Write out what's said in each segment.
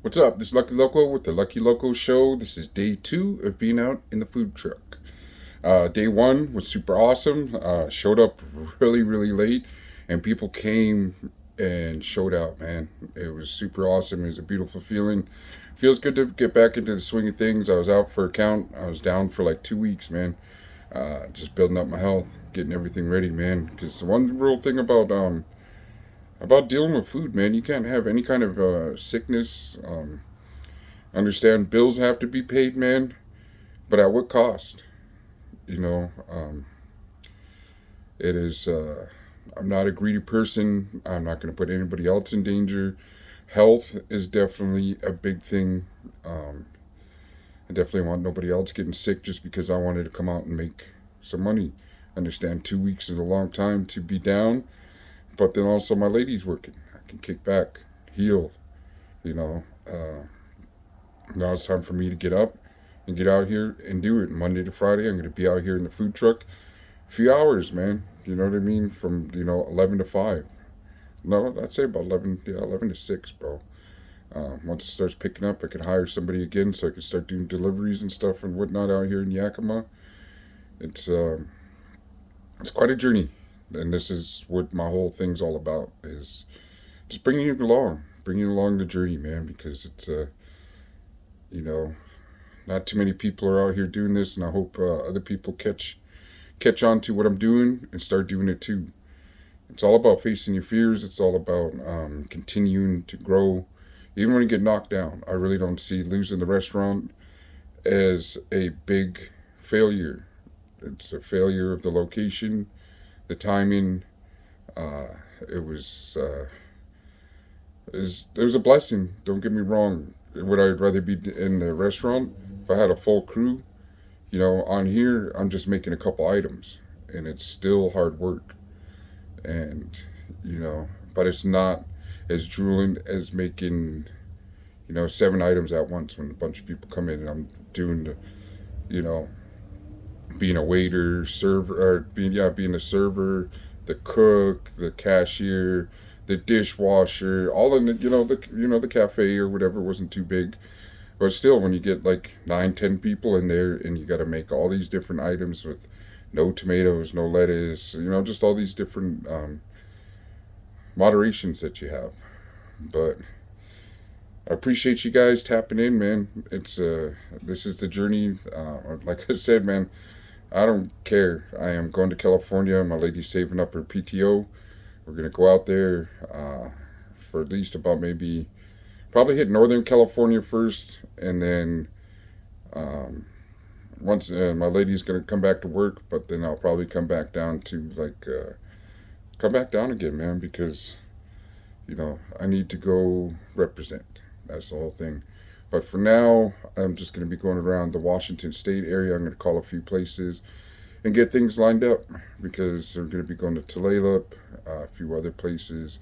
What's up? This is Lucky Loco with the Lucky Loco Show. This is day two of being out in the food truck. Day one was super awesome. Showed up really, really late, and people came and showed out, man. It was super awesome. It was a beautiful feeling. Feels good to get back into the swing of things. I was out for a count. I was down for like 2 weeks, man. Just building up my health, getting everything ready, man. Because one real thing about dealing with food, man, you can't have any kind of sickness. Understand bills have to be paid, man, but at what cost? You know, it is. I'm not a greedy person. I'm not going to put anybody else in danger. Health is definitely a big thing. Um, I definitely want nobody else getting sick just because I wanted to come out and make some money. Understand 2 weeks is a long time to be down, but then also my lady's working. I can kick back, heal. You know, now it's time for me to get up and get out here and do it. Monday to Friday, I'm going to be out here in the food truck a few hours, man. You know what I mean? From, 11 to 5. No, I'd say about 11, yeah, 11 to 6, bro. Once it starts picking up, I could hire somebody again so I could start doing deliveries and stuff and whatnot out here in Yakima. It's, um, it's quite a journey. And this is what my whole thing's all about, is just bringing you along the journey, man, because it's, you know, not too many people are out here doing this, and I hope other people catch on to what I'm doing and start doing it too. It's all about facing your fears. It's all about continuing to grow, even when you get knocked down. I really don't see losing the restaurant as a big failure. It's a failure of the location, the timing. Uh, it was it was a blessing. Don't get me wrong. Would I rather be in the restaurant if I had a full crew? On here, I'm just making a couple items, and it's still hard work. And, but it's not as drooling as making, 7 items at once when a bunch of people come in and I'm doing you know, being a waiter, server, or being a server, the cook, the cashier, the dishwasher, all in the, the cafe or whatever wasn't too big. But still, when you get like 9, 10 people in there and you got to make all these different items with no tomatoes, no lettuce, just all these different moderations that you have. But I appreciate you guys tapping in, man. This is the journey. Like I said, man, I don't care. I am going to California. My lady's saving up her PTO. We're gonna go out there for at least about maybe probably hit Northern California first, and then um, once my lady's gonna come back to work, but then I'll probably come back down to come back down again, man, because I need to go represent. That's the whole thing. But for now, I'm just gonna be going around the Washington State area. I'm gonna call a few places and get things lined up because we're gonna be going to Tulalip, a few other places,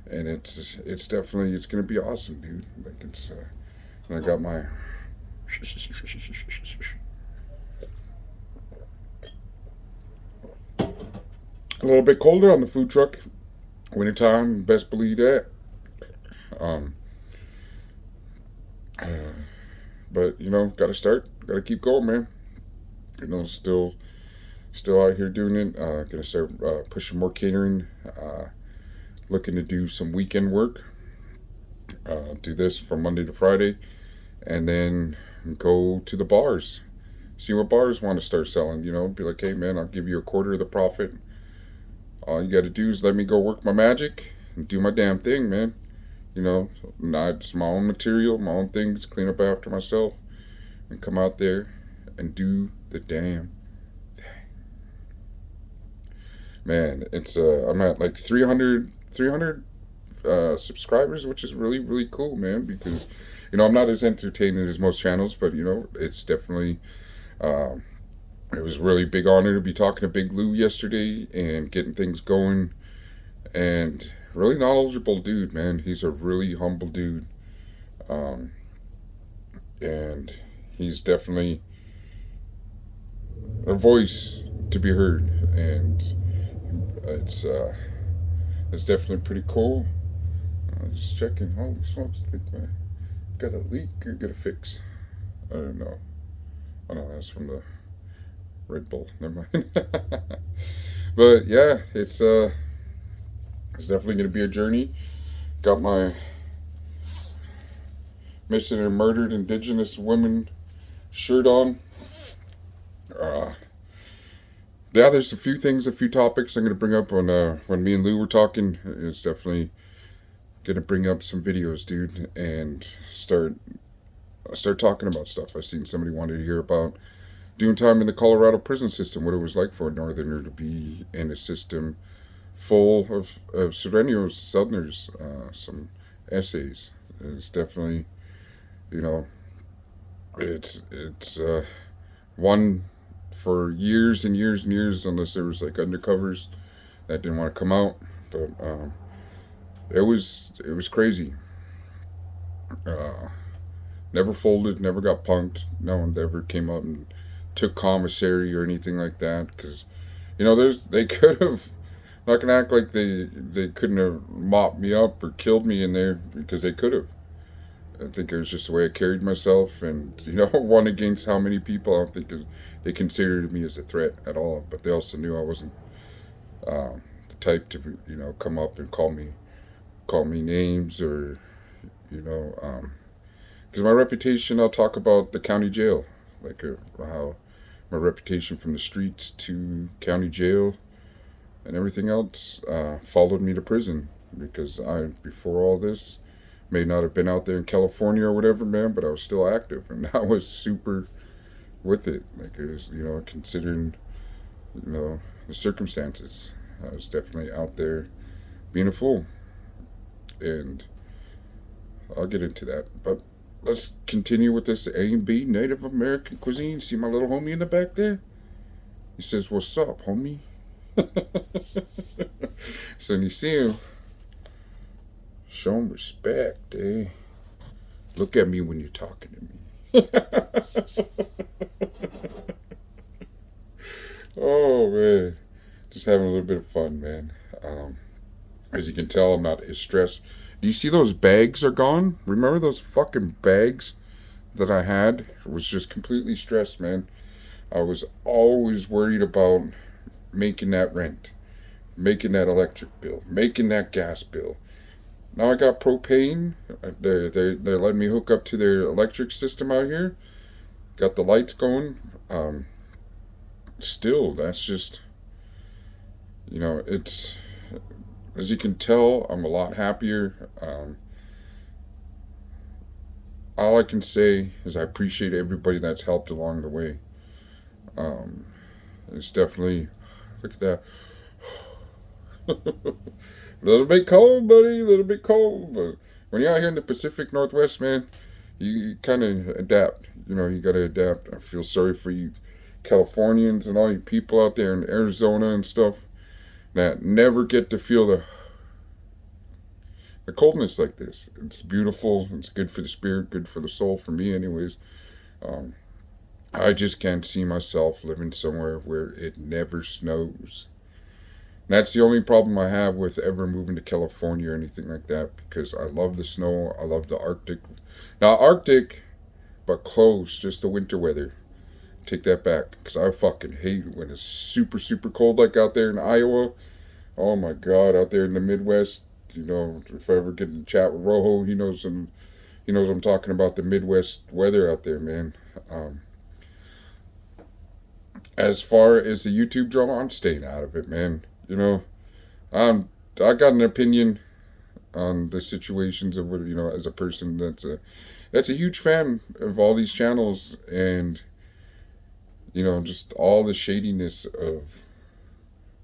and it's definitely it's gonna be awesome, dude. Like it's and I got my a little bit colder on the food truck. Wintertime, best believe that. Um, uh, but gotta start, gotta keep going, man. Still out here doing it. Gonna start pushing more catering. Looking to do some weekend work. Do this from Monday to Friday, and then go to the bars. See what bars want to start selling. Be like, hey man, I'll give you a quarter of the profit. All you got to do is let me go work my magic and do my damn thing, man. Not it's my own material, my own things, clean up after myself, and come out there and do the damn thing. Man, it's I'm at like 300 subscribers, which is really really cool, man. Because I'm not as entertaining as most channels, but it's definitely um, it was really big honor to be talking to Big Lou yesterday and getting things going. And really knowledgeable dude, man. He's a really humble dude, um, and he's definitely a voice to be heard. And it's uh, it's definitely pretty cool. Just checking. Holy smokes, I think, man. Got a leak or get a fix? I don't know. Oh no, that's from the Red Bull. Never mind. But yeah, it's definitely gonna be a journey. Got my missing and murdered Indigenous women shirt on. Uh, yeah, there's a few things, a few topics I'm gonna bring up when me and Lou were talking. It's definitely gonna bring up some videos, dude, and start talking about stuff. I seen somebody wanted to hear about doing time in the Colorado prison system, what it was like for a northerner to be in a system full of Sureños, Southerners, some essays. It's definitely, you know, it's one for years and years and years, unless there was like undercovers that didn't want to come out. But it was crazy. Uh, Never folded, never got punked. No one ever came up and took commissary or anything like that. Because they could have. Not gonna act like they couldn't have mopped me up or killed me in there, because they could have. I think it was just the way I carried myself, and one against how many people. I don't think they considered me as a threat at all. But they also knew I wasn't the type to come up and call me names, or you know because my reputation. I'll talk about the county jail, like how my reputation from the streets to county jail and everything else followed me to prison, because before all this, may not have been out there in California or whatever, man, but I was still active, and I was super with it. Like, it was, considering, the circumstances. I was definitely out there being a fool, and I'll get into that. But let's continue with this A&B Native American cuisine. See my little homie in the back there? He says, "What's up, homie?" So when you see him, show him respect, eh? Look at me when you're talking to me. Oh, man. Just having a little bit of fun, man. As you can tell, I'm not as stressed. Do you see those bags are gone? Remember those fucking bags that I had? I was just completely stressed, man. I was always worried about making that rent, making that electric bill, making that gas bill. Now I got propane. They're letting me hook up to their electric system out here. Got the lights going. Still, that's just, it's, as you can tell, I'm a lot happier. All I can say is I appreciate everybody that's helped along the way. It's definitely, look at that. A little bit cold, buddy, a little bit cold. But when you're out here in the Pacific Northwest, man, you kind of adapt. You got to adapt. I feel sorry for you Californians and all you people out there in Arizona and stuff that never get to feel the coldness like this. It's beautiful. It's good for the spirit, good for the soul, for me anyways. Um, I just can't see myself living somewhere where it never snows. And that's the only problem I have with ever moving to California or anything like that, because I love the snow. I love the Arctic. Now, Arctic, but close, just the winter weather. Take that back, because I fucking hate it when it's super, super cold, like out there in Iowa. Oh my God, out there in the Midwest. If I ever get in chat with Rojo, he knows I'm talking about the Midwest weather out there, man. As far as the YouTube drama, I'm staying out of it, man. I got an opinion on the situations of what, as a person that's a huge fan of all these channels, and just all the shadiness of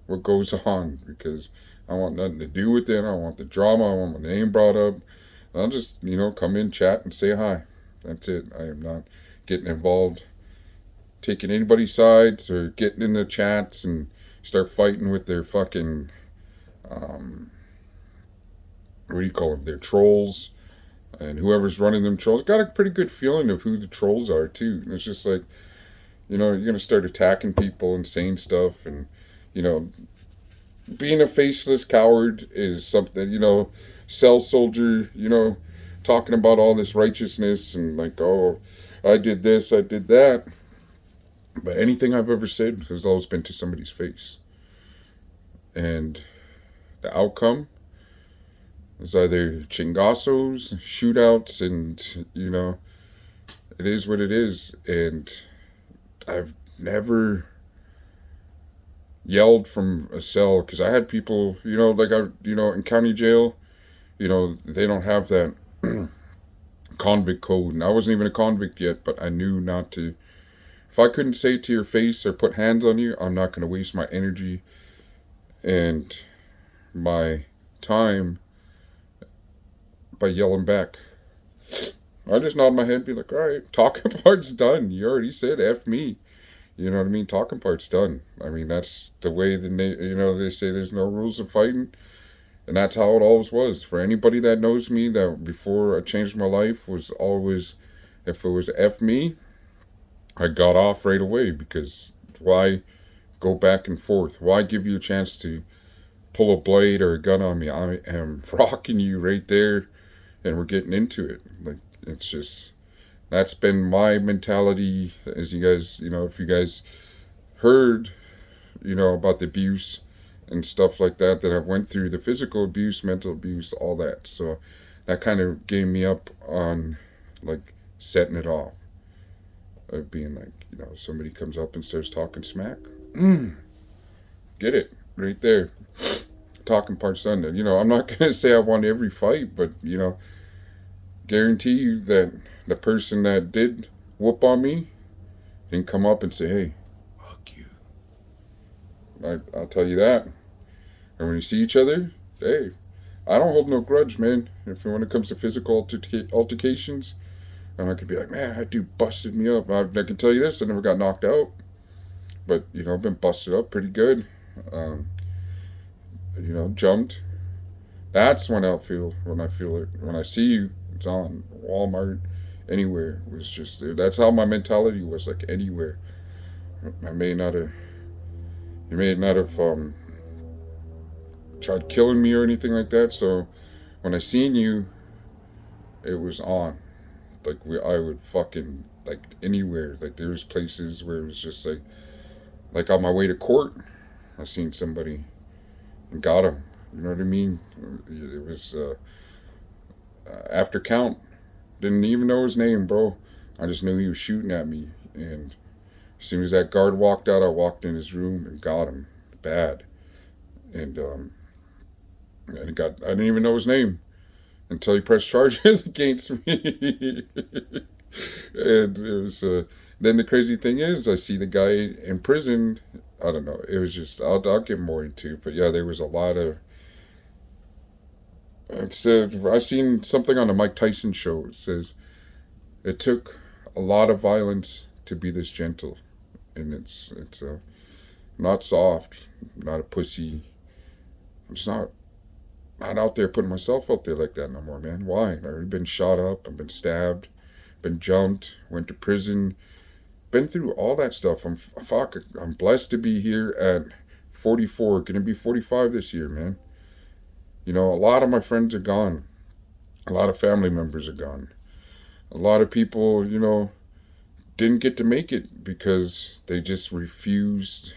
what goes on, because I want nothing to do with it. I don't want the drama. I want my name brought up. I'll just, come in, chat, and say hi. That's it. I am not getting involved, taking anybody's sides, or getting in the chats and start fighting with their fucking, what do you call them? Their trolls, and whoever's running them trolls. Got a pretty good feeling of who the trolls are, too. And it's just like, you're going to start attacking people and saying stuff, and, being a faceless coward is something, cell soldier, talking about all this righteousness and like, oh, I did this, I did that. But anything I've ever said has always been to somebody's face. And the outcome is either chingazos, shootouts, and, it is what it is. And I've never yelled from a cell because I had people, in county jail, they don't have that convict code. And I wasn't even a convict yet, but I knew not to. If I couldn't say it to your face or put hands on you, I'm not going to waste my energy and my time by yelling back. I just nod my head and be like, all right, talking part's done. You already said F me. You know what I mean? Talking part's done. I mean, that's the way they say there's no rules of fighting. And that's how it always was. For anybody that knows me, that before I changed my life was always, if it was F me, I got off right away, because why go back and forth? Why give you a chance to pull a blade or a gun on me? I am rocking you right there and we're getting into it. Like, it's just, that's been my mentality. As you guys, if you guys heard, about the abuse and stuff like that I've went through, the physical abuse, mental abuse, all that. So that kind of gave me up on like setting it off. Of being like, somebody comes up and starts talking smack. Get it right there. Talking part's done. I'm not going to say I won every fight, but, guarantee you that the person that did whoop on me didn't come up and say, hey, fuck you. I'll tell you that. And when you see each other, hey, I don't hold no grudge, man. When it comes to physical altercations, and I could be like, man, that dude busted me up. I can tell you this, I never got knocked out. But, I've been busted up pretty good. Jumped. That's when I feel it. When I see you, it's on. Walmart, anywhere. It was just, that's how my mentality was, like anywhere. You may not have tried killing me or anything like that. So when I seen you, it was on. Like, I would fucking, like, anywhere. Like, there's places where it was just like on my way to court, I seen somebody and got him. You know what I mean? It was after count. Didn't even know his name, bro. I just knew he was shooting at me. And as soon as that guard walked out, I walked in his room and got him bad. And I didn't even know his name until he pressed charges against me. And it was, then the crazy thing is, I see the guy in prison. I don't know. It was just, I'll get more into it. But yeah, there was a lot of, it said, I seen something on the Mike Tyson show. It says, it took a lot of violence to be this gentle. And it's not soft, not a pussy. I'm just not out there putting myself out there like that no more, man. Why? I've already been shot up, I've been stabbed, been jumped, went to prison, been through all that stuff. I'm blessed to be here at 44, gonna be 45 this year, man. A lot of my friends are gone. A lot of family members are gone. A lot of people, didn't get to make it because they just refused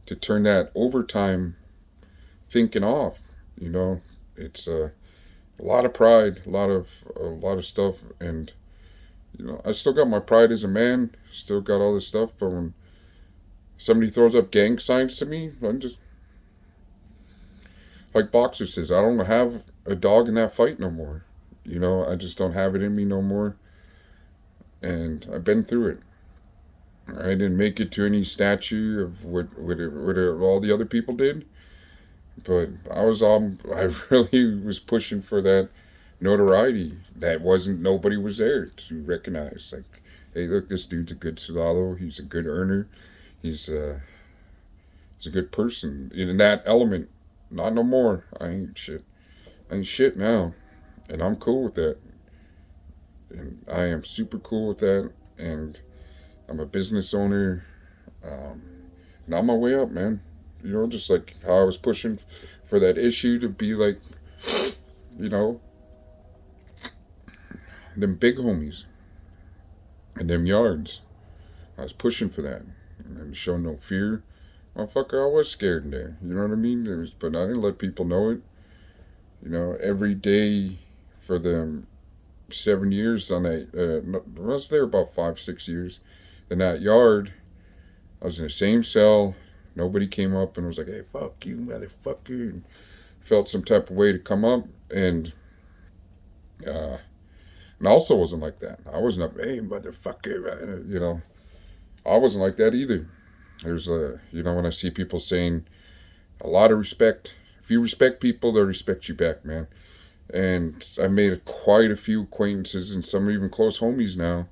to turn that overtime thinking off. It's a lot of pride, a lot of stuff, and I still got my pride as a man, still got all this stuff, but when somebody throws up gang signs to me, I'm just, like Boxer says, I don't have a dog in that fight no more. I just don't have it in me no more, and I've been through it. I didn't make it to any statue of what all the other people did, but I really was pushing for that notoriety that nobody was there to recognize. Like, hey, look, this dude's a good Solano. He's a good earner. He's a good person in that element. Not no more. I ain't shit now, and I'm cool with that. And I am super cool with that. And I'm a business owner. And on my way up, man. Just like how I was pushing for that issue to be like, them big homies and them yards. I was pushing for that and showing no fear. Motherfucker, I was scared in there. You know what I mean? But I didn't let people know it. You know, every day for the 7 years on that, I was there about 5, 6 years in that yard. I was in the same cell. Nobody came up and was like, "Hey, fuck you, motherfucker." And felt some type of way to come up, uh, and I also wasn't like that. I wasn't up, "Hey, motherfucker," you know. I wasn't like that either. There's you know, when I see people saying a lot of respect. If you respect people, they'll respect you back, man. And I made quite a few acquaintances and some even close homies now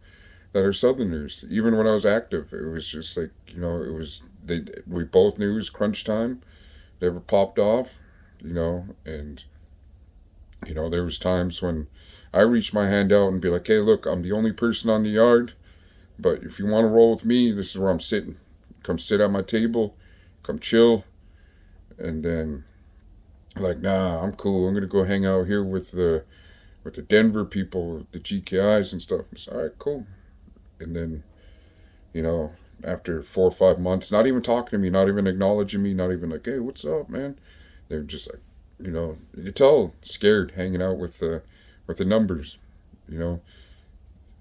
that are Southerners. Even when I was active, it was just like, you know, it was we both knew it was crunch time. Never popped off, you know, and you know there was times when I reached my hand out and be like, "Hey, look, I'm the only person on the yard, but if you want to roll with me, this is where I'm sitting. Come sit at my table, come chill." And then like, "Nah, I'm cool. I'm gonna go hang out here with the Denver people, the GKIs and stuff." It's all right, cool. And then, you know, after 4 or 5 months, not even talking to me, not even acknowledging me, not even like, "Hey, what's up, man?" They're just like, you know, you could tell scared, hanging out with the numbers, you know.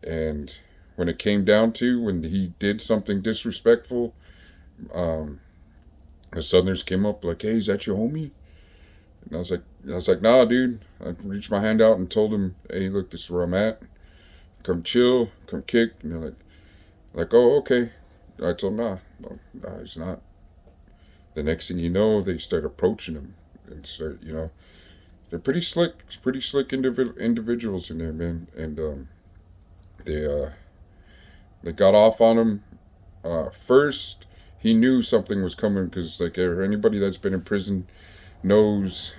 And when it came down to when he did something disrespectful, um, the Southerners came up like, "Hey, is that your homie?" And I was like, "Nah, dude." I reached my hand out and told him, "Hey, look, this is where I'm at. Come chill, come kick." And they're like, "Oh, okay." I told him, nah, he's not. The next thing you know, they start approaching him and start, you know, they're pretty slick individuals in there, man. And they they got off on him. First, he knew something was coming because like anybody that's been in prison knows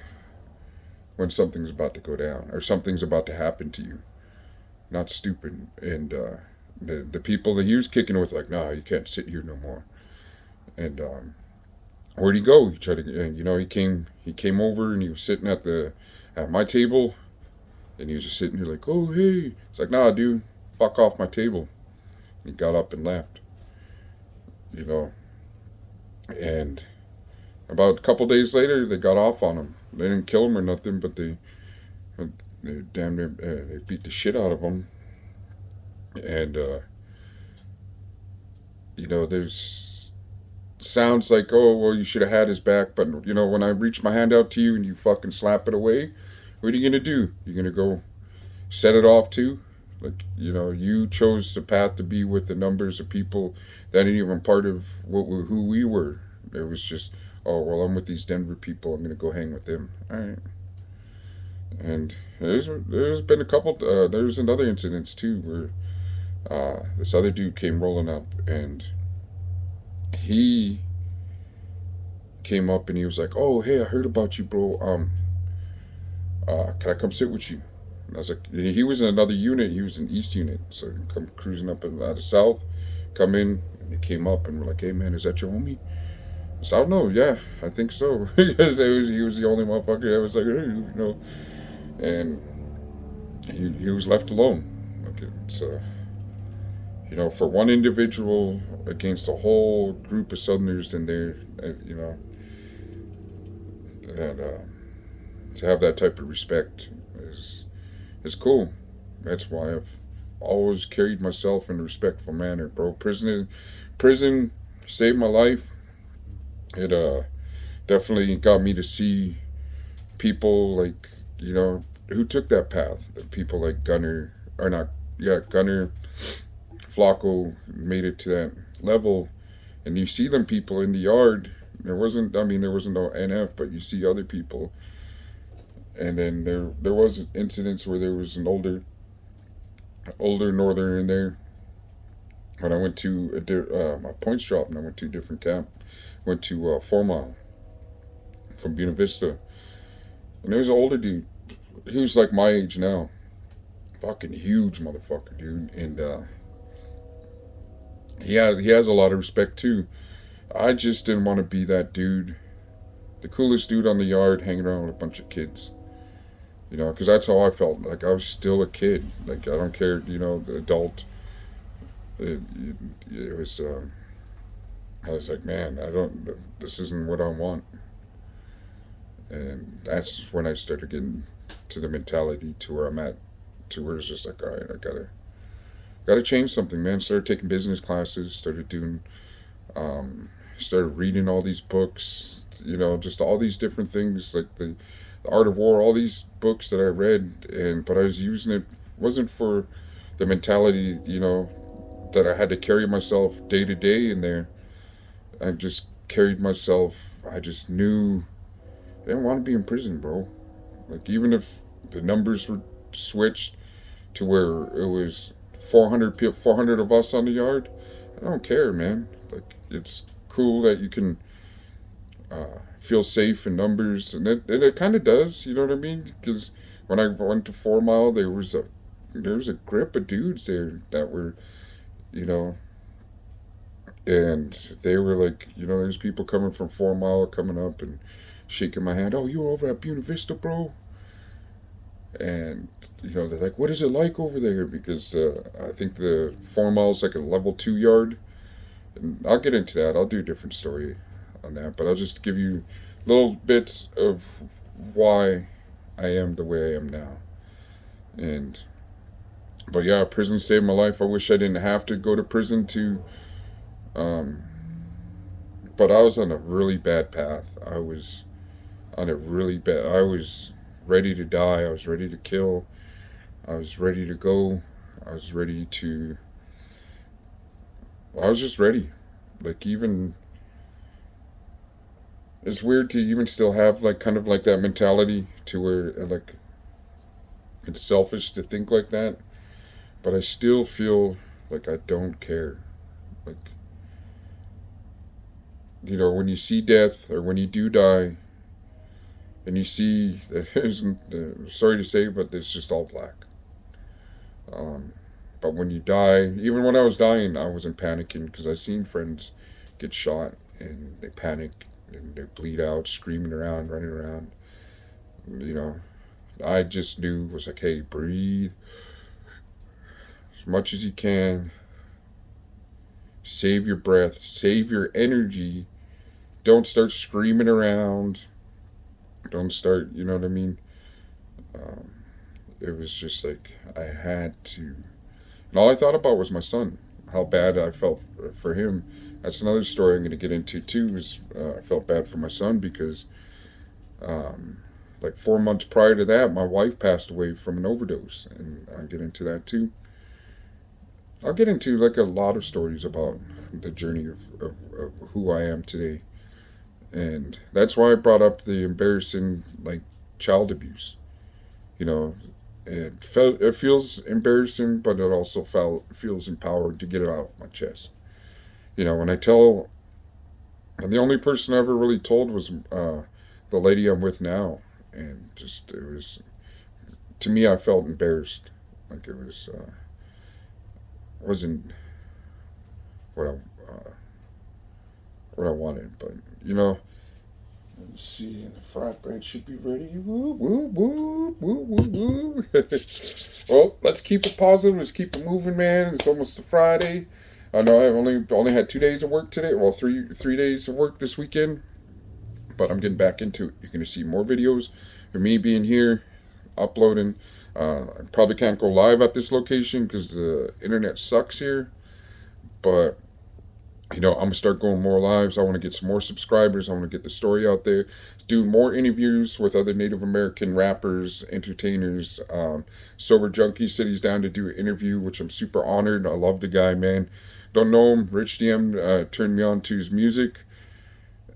when something's about to go down or something's about to happen to you. Not stupid. And the people that he was kicking with, like, "Nah, you can't sit here no more." And where'd he go? He tried to, you know, he came over and he was sitting at my table, and he was just sitting here like, "Oh, hey." It's like, "Nah, dude, fuck off my table." And he got up and left. You know, and about a couple days later, they got off on him. They didn't kill him or nothing, but they damn near they beat the shit out of him. And you know, there's sounds like, "Oh, well, you should have had his back," but you know, when I reach my hand out to you and you fucking slap it away, what are you gonna do? You gonna go set it off too? Like, you know, you chose the path to be with the numbers of people that ain't even part of who we were. It was just, "Oh, well, I'm with these Denver people. I'm gonna go hang with them." All right. And there's been a couple. There's another incidents too where this other dude came rolling up and he came up and he was like, "Oh, hey, I heard about you, bro. Can I come sit with you?" And I was like, he was in another unit. He was in East unit, so come cruising up out of South, come in, and he came up and we're like, "Hey, man, is that your homie?" So I don't know. Yeah, I think so because he was the only motherfucker that was like, "Hey," you know, and he was left alone. Okay, so you know, for one individual against a whole group of Southerners in there, you know, that to have that type of respect is cool. That's why I've always carried myself in a respectful manner, bro. Prison saved my life. It definitely got me to see people like, you know, who took that path. People like Gunner, or not, yeah, Gunner, Flacco made it to that level, and you see them people in the yard. There wasn't no NF, but you see other people. And then there was incidents where there was an older northerner in there. When I went to my points drop, and I went to a different camp, went to 4 Mile from Buena Vista, and there was an older dude. He was like my age now, fucking huge motherfucker, dude, and he has a lot of respect too. I just didn't want to be that dude, the coolest dude on the yard, hanging around with a bunch of kids. You know, because that's how I felt. Like I was still a kid. Like I don't care. You know, the adult. It, it was. I was like, man, I don't. This isn't what I want. And that's when I started getting to the mentality to where I'm at, to where it's just like, all right, I gotta change something, man. Started taking business classes. Started doing. Started reading all these books. You know, just all these different things like the Art of War. All these books that I read, and but I was using it wasn't for the mentality. You know, that I had to carry myself day to day in there. I just carried myself. I just knew I didn't want to be in prison, bro. Like even if the numbers were switched to where it was 400 of us on the yard, I don't care, man. Like it's cool that you can feel safe in numbers, and it kind of does. You know what I mean? Because when I went to 4 Mile, there was a grip of dudes there that were, you know, and they were like, you know, there's people coming from 4 Mile coming up and shaking my hand. Oh, you were over at Buena Vista, bro? And you know, they're like, what is it like over there? Because I think the 4 Mile is like a level 2 yard. And I'll get into that. I'll do a different story on that, but I'll just give you little bits of why I am the way I am now. And but yeah, prison saved my life. I wish I didn't have to go to prison to. Um, but I was on a really bad path. I was on a really bad. I was ready to die. I was ready to kill. I was ready to go. I was ready to. I was just ready. Like even it's weird to even still have like kind of like that mentality to where like it's selfish to think like that, but I still feel like I don't care. Like you know, when you see death or when you do die, and you see that isn't sorry to say, but it's just all black. Um, but when you die, even when I was dying, I wasn't panicking because I seen friends get shot and they panic and they bleed out, screaming around, running around. You know, I just knew it was like, hey, breathe as much as you can, save your breath, save your energy. Don't start screaming around. Don't start, you know what I mean? Um, it was just like I had to. And all I thought about was my son, how bad I felt for him. That's another story I'm going to get into too. Is I felt bad for my son because, um, like 4 months prior to that, my wife passed away from an overdose, and I'll get into that too. I'll get into like a lot of stories about the journey of who I am today, and that's why I brought up the embarrassing like child abuse. You know, it feels embarrassing, but it also feels empowered to get it out of my chest. You know, when I tell, and the only person I ever really told was the lady I'm with now, and just it was to me I felt embarrassed, like it was wasn't what what I wanted, but you know. Let's see, the fried bread should be ready. Woo, woo, woo, woo, woo, woo. Well, let's keep it positive. Let's keep it moving, man. It's almost a Friday. I know I've only had 2 days of work today. Well, three days of work this weekend. But I'm getting back into it. You're gonna see more videos of me being here, uploading. I probably can't go live at this location because the internet sucks here. But you know, I'm gonna start going more lives. I want to get some more subscribers. I want to get the story out there, do more interviews with other Native American rappers, entertainers. Sober Junkie said he's down to do an interview, which I'm super honored. I love the guy, man. Don't know him. Rich DM turned me on to his music,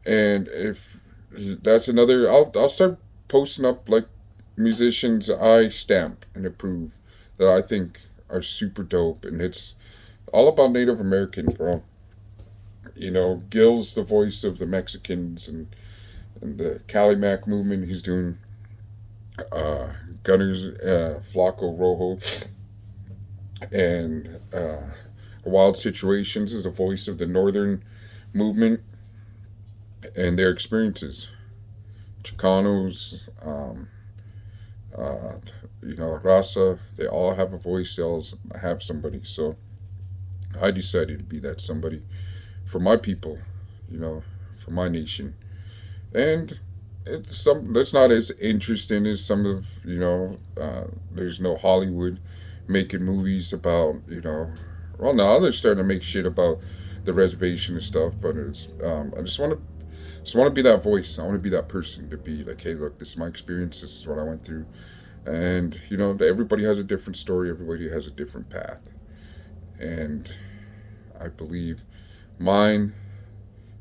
and if that's another, I'll start posting up like musicians I stamp and approve that I think are super dope, and it's all about Native Americans, bro. You know, Gil's the voice of the Mexicans and the Calimac movement. He's doing uh, Gunners, Flaco Rojo, and Wild Situations is the voice of the Northern movement and their experiences. Chicanos, Uh, Rasa, they all have a voice. They all have somebody. So I decided to be that somebody for my people, you know, for my nation. And it's not as interesting as some of, there's no Hollywood making movies about, well, now they're starting to make shit about the reservation and stuff, but I just want to be that voice. I want to be that person to be like, hey, look, this is my experience. This is what I went through. And, everybody has a different story. Everybody has a different path. And I believe mine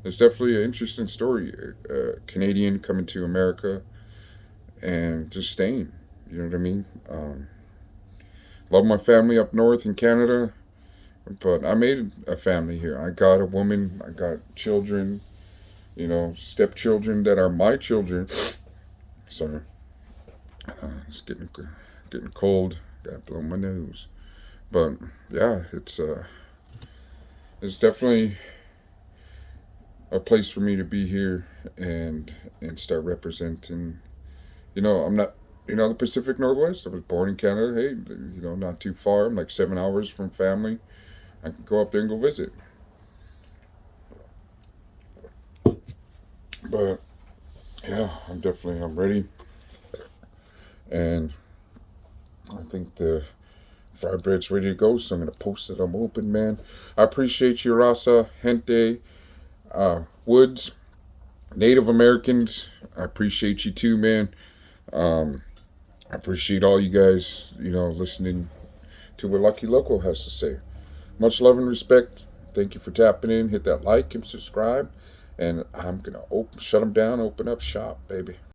is definitely an interesting story. A Canadian coming to America and just staying. You know what I mean? Love my family up north in Canada, but I made a family here. I got a woman. I got children. Stepchildren that are my children. Sorry, it's getting cold. Gotta blow my nose. But yeah, it's definitely a place for me to be here and start representing. I'm not. The Pacific Northwest. I was born in Canada. Hey, not too far. I'm like 7 hours from family. I can go up there and go visit. But yeah, I'm ready, and I think the fry bread's ready to go. So I'm gonna post it. I'm open, man. I appreciate you, Rasa, Gente, Woods, Native Americans. I appreciate you too, man. I appreciate all you guys, listening to what Lucky Local has to say. Much love and respect. Thank you for tapping in. Hit that like and subscribe. And I'm going to shut them down, open up shop, baby.